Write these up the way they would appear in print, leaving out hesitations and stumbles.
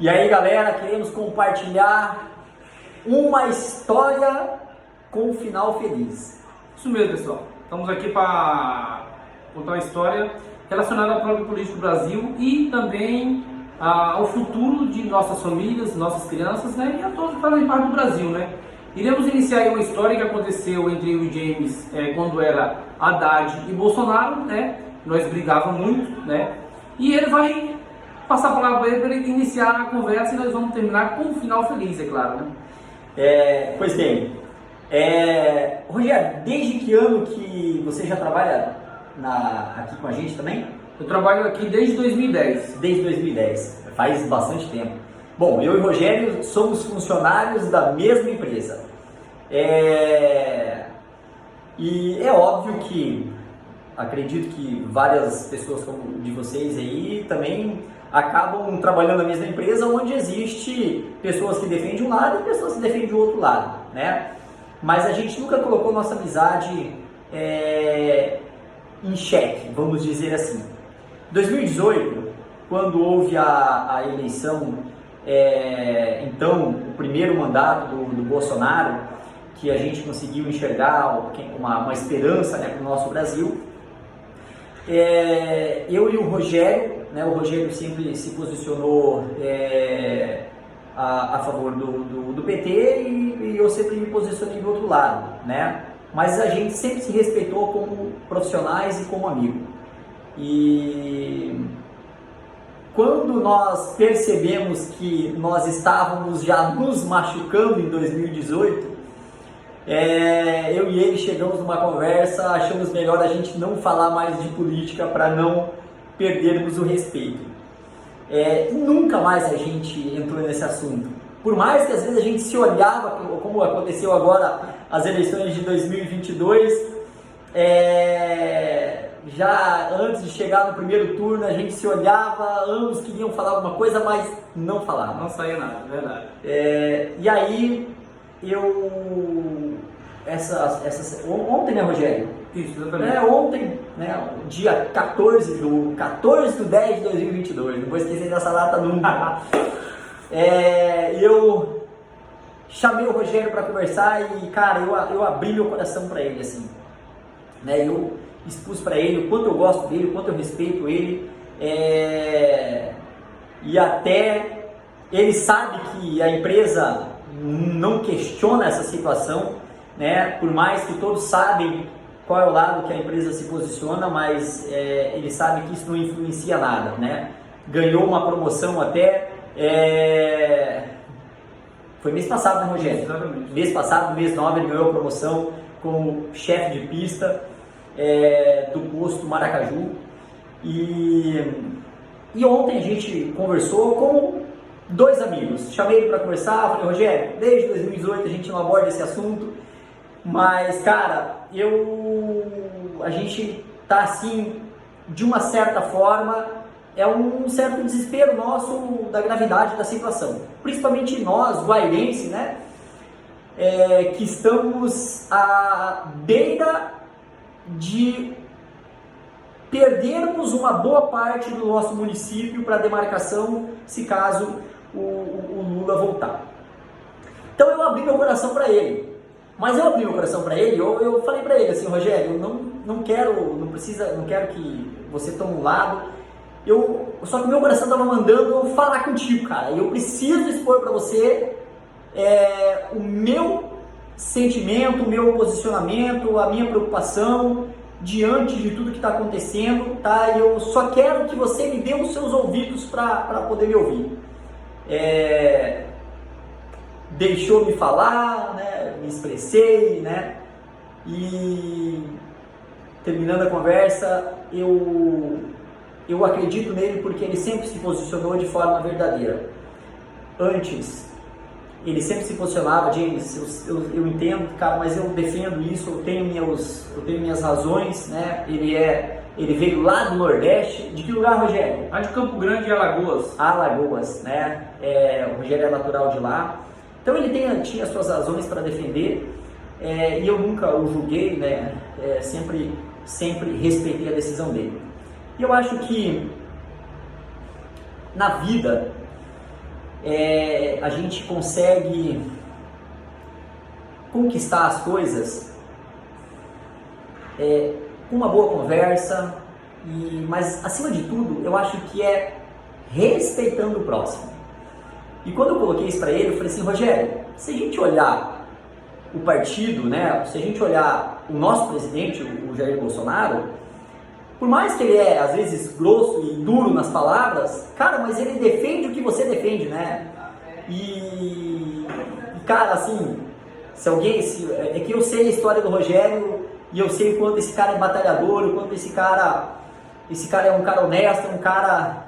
E aí, galera, queremos compartilhar uma história com um final feliz. Isso mesmo, pessoal. Estamos aqui para contar uma história relacionada ao próprio político do Brasil e também ao futuro de nossas famílias, nossas crianças, né? E a todos que fazem parte do Brasil, né? Iremos iniciar aí uma história que aconteceu entre eu e James quando era Haddad e Bolsonaro, né? Nós brigávamos muito, né? E ele vai passar a palavra para ele iniciar a conversa e nós vamos terminar com um final feliz, é claro, né? Pois bem, Rogério, desde que ano que você já trabalha aqui com a gente também? Eu trabalho aqui desde 2010. Desde 2010, faz bastante tempo. Bom, eu e o Rogério somos funcionários da mesma empresa. E é óbvio que acredito que várias pessoas como de vocês aí também acabam trabalhando na mesma empresa, onde existe pessoas que defendem um lado e pessoas que defendem o outro lado, né? Mas a gente nunca colocou nossa amizade em xeque, vamos dizer assim. 2018, quando houve a eleição, então o primeiro mandato do Bolsonaro, que a gente conseguiu enxergar uma esperança, né, para o nosso Brasil, eu e o Rogério, né, o Rogério sempre se posicionou a favor do PT e eu sempre me posicionei do outro lado, né? Mas a gente sempre se respeitou como profissionais e como amigo. E quando nós percebemos que nós estávamos já nos machucando em 2018, eu e ele chegamos numa conversa, achamos melhor a gente não falar mais de política para não perdermos o respeito. Nunca mais a gente entrou nesse assunto. Por mais que às vezes a gente se olhava, como aconteceu agora as eleições de 2022, já antes de chegar no primeiro turno a gente se olhava, ambos queriam falar alguma coisa, mas não falavam. Não saía nada, verdade. E aí ontem, né, Rogério? Isso, exatamente. Ontem, né, dia 14 de 10 de 2022, não vou esquecer dessa data nunca. Eu chamei o Rogério para conversar e, cara, eu abri meu coração para ele, assim, né? Eu expus para ele o quanto eu gosto dele, o quanto eu respeito ele, e até ele sabe que a empresa não questiona essa situação, né? Por mais que todos sabem qual é o lado que a empresa se posiciona, mas ele sabe que isso não influencia nada, né? Ganhou uma promoção até, foi mês passado, né, Rogério? Exatamente. Mês passado, mês 9, ele ganhou a promoção como chefe de pista do posto Maracaju. E ontem a gente conversou com dois amigos. Chamei ele para conversar, falei, Rogério, desde 2018 a gente não aborda esse assunto, mas, cara, a gente tá assim, de uma certa forma, um certo desespero nosso da gravidade da situação. Principalmente nós, guairenses, né, que estamos à beira de perdermos uma boa parte do nosso município para demarcação, se caso o Lula voltar. Então eu abri meu coração para ele. Mas eu abri meu coração para ele, eu falei para ele assim, Rogério, eu não quero que você tome um lado, só que o meu coração estava mandando eu falar contigo, cara. Eu preciso expor para você o meu sentimento, o meu posicionamento, a minha preocupação diante de tudo que está acontecendo, tá? Eu só quero que você me dê os seus ouvidos para poder me ouvir. Deixou me falar, né? Me expressei, né? E terminando a conversa, eu acredito nele porque ele sempre se posicionou de forma verdadeira. Antes, ele sempre se posicionava, James, eu entendo, cara, mas eu defendo isso, eu tenho minhas razões, né? Ele veio lá do Nordeste. De que lugar, Rogério? Lá de Campo Grande e Alagoas. Alagoas, né? O Rogério é natural de lá. Então ele tinha as suas razões para defender, e eu nunca o julguei, né? Sempre respeitei a decisão dele. E eu acho que na vida a gente consegue conquistar as coisas com uma boa conversa, mas acima de tudo, eu acho que é respeitando o próximo. E quando eu coloquei isso para ele, eu falei assim: Rogério, se a gente olhar o partido, né, se a gente olhar o nosso presidente, o Jair Bolsonaro, por mais que ele é às vezes grosso e duro nas palavras, cara, mas ele defende o que você defende, né? E cara, assim, é que eu sei a história do Rogério e eu sei o quanto esse cara é batalhador, o quanto esse cara é um cara honesto, é um cara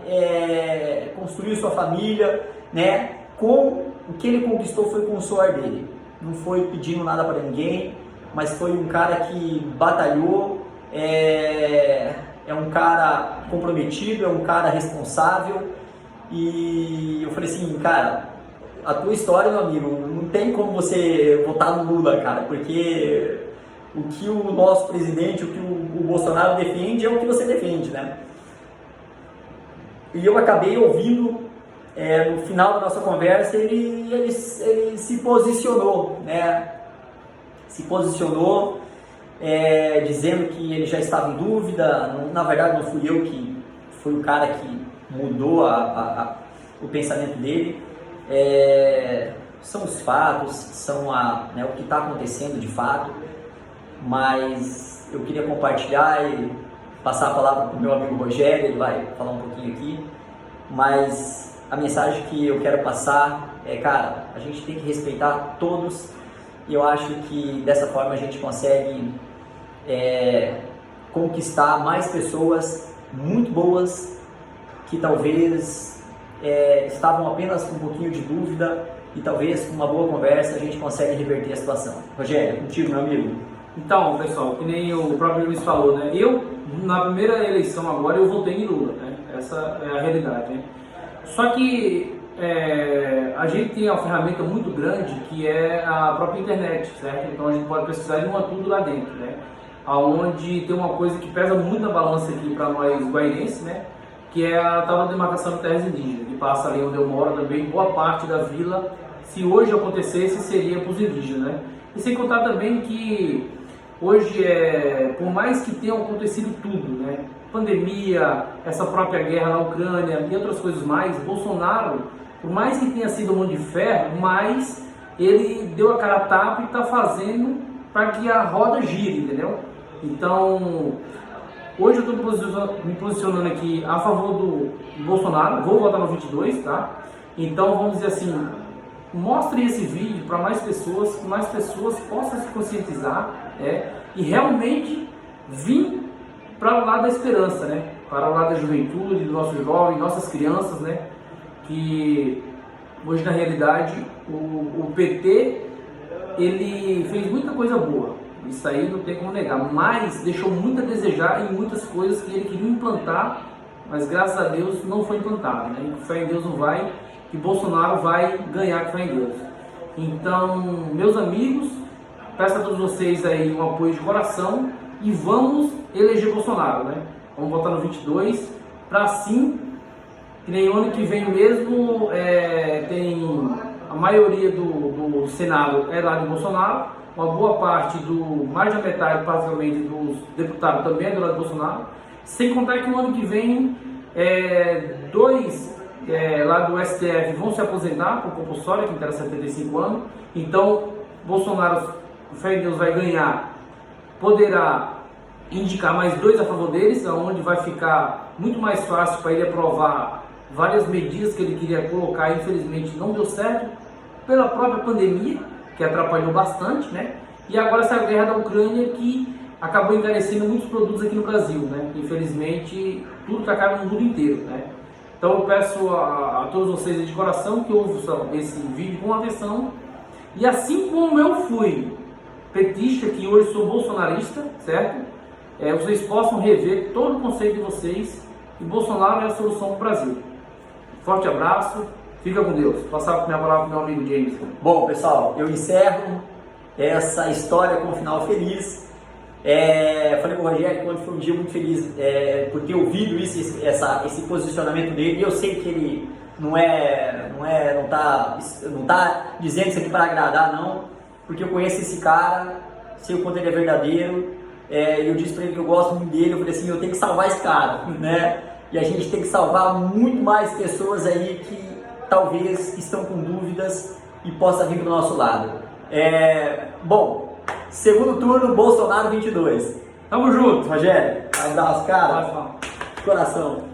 construiu sua família, né? Com o que ele conquistou foi com o suor dele. Não foi pedindo nada para ninguém, mas foi um cara que batalhou, é um cara comprometido, é um cara responsável. E eu falei assim, cara, a tua história, meu amigo, não tem como você votar no Lula, cara, porque o que o nosso presidente, o que o Bolsonaro defende é o que você defende, né? E eu acabei ouvindo, no final da nossa conversa, ele se posicionou, né? Se posicionou, dizendo que ele já estava em dúvida. Na verdade, não fui eu que foi o cara que mudou o pensamento dele. São os fatos, são o que está acontecendo de fato, mas eu queria compartilhar e passar a palavra para o meu amigo Rogério, ele vai falar um pouquinho aqui, mas a mensagem que eu quero passar cara, a gente tem que respeitar todos, e eu acho que dessa forma a gente consegue conquistar mais pessoas muito boas que talvez estavam apenas com um pouquinho de dúvida, e talvez com uma boa conversa a gente consegue reverter a situação. Rogério, contigo, meu amigo. Então, pessoal, que nem o próprio Luiz falou, né? Eu, na primeira eleição agora, eu votei em Lula, né? Essa é a realidade, né? Só que a gente tem uma ferramenta muito grande que é a própria internet, certo? Então a gente pode pesquisar de um a tudo lá dentro, né? Aonde tem uma coisa que pesa muito na balança aqui para nós guairenses, né? Que é a tal da demarcação de terras indígenas, que passa ali onde eu moro também, boa parte da vila, se hoje acontecesse, seria para os indígenas, né? E sem contar também que hoje, por mais que tenha acontecido tudo, né? Pandemia, essa própria guerra na Ucrânia e outras coisas mais, Bolsonaro, por mais que tenha sido mão de ferro, mas ele deu a cara a tapa e está fazendo para que a roda gire, entendeu? Então, hoje eu estou me posicionando aqui a favor do Bolsonaro, vou votar no 22, tá? Então, vamos dizer assim, mostre esse vídeo para mais pessoas, que mais pessoas possam se conscientizar, e realmente vir para o lado da esperança, né? Para o lado da juventude, do nosso jovem, nossas crianças, né? Que hoje na realidade o PT ele fez muita coisa boa, isso aí não tem como negar, mas deixou muito a desejar em muitas coisas que ele queria implantar, mas graças a Deus não foi implantado, né? E fé em Deus não vai, que Bolsonaro vai ganhar com fé em Deus. Então, meus amigos, peço a todos vocês aí um apoio de coração e vamos eleger Bolsonaro, né? Vamos votar no 22 para sim, que nem ano que vem mesmo, tem a maioria do Senado lá de Bolsonaro, uma boa parte mais da metade praticamente dos deputados também é do lado de Bolsonaro, sem contar que no ano que vem dois lá do STF vão se aposentar por compulsória, que interessa 75 anos, então Bolsonaro, fé em Deus, vai ganhar, poderá indicar mais dois a favor deles, onde vai ficar muito mais fácil para ele aprovar várias medidas que ele queria colocar, infelizmente não deu certo, pela própria pandemia, que atrapalhou bastante, né? E agora essa guerra da Ucrânia que acabou encarecendo muitos produtos aqui no Brasil, né? Infelizmente, tudo está caro no mundo inteiro, né? Então eu peço a todos vocês de coração que ouçam esse vídeo com atenção, e assim como eu fui petista, que hoje sou bolsonarista, certo? Vocês possam rever todo o conceito de vocês, e Bolsonaro é a solução para o Brasil. Forte abraço, fica com Deus. Passar a minha palavra para o meu amigo James. Bom, pessoal, eu encerro essa história com um final feliz. Falei com o Rogério que hoje foi um dia muito feliz por ter ouvido esse posicionamento dele. E eu sei que ele não tá dizendo isso aqui para agradar, não, porque eu conheço esse cara, sei o quanto ele é verdadeiro, eu disse para ele que eu gosto muito dele, eu falei assim, eu tenho que salvar esse cara, né? E a gente tem que salvar muito mais pessoas aí que talvez estão com dúvidas e possa vir do nosso lado. Bom, segundo turno, Bolsonaro 22. Tamo junto. Rogério, abraço, cara. Pode falar. De coração.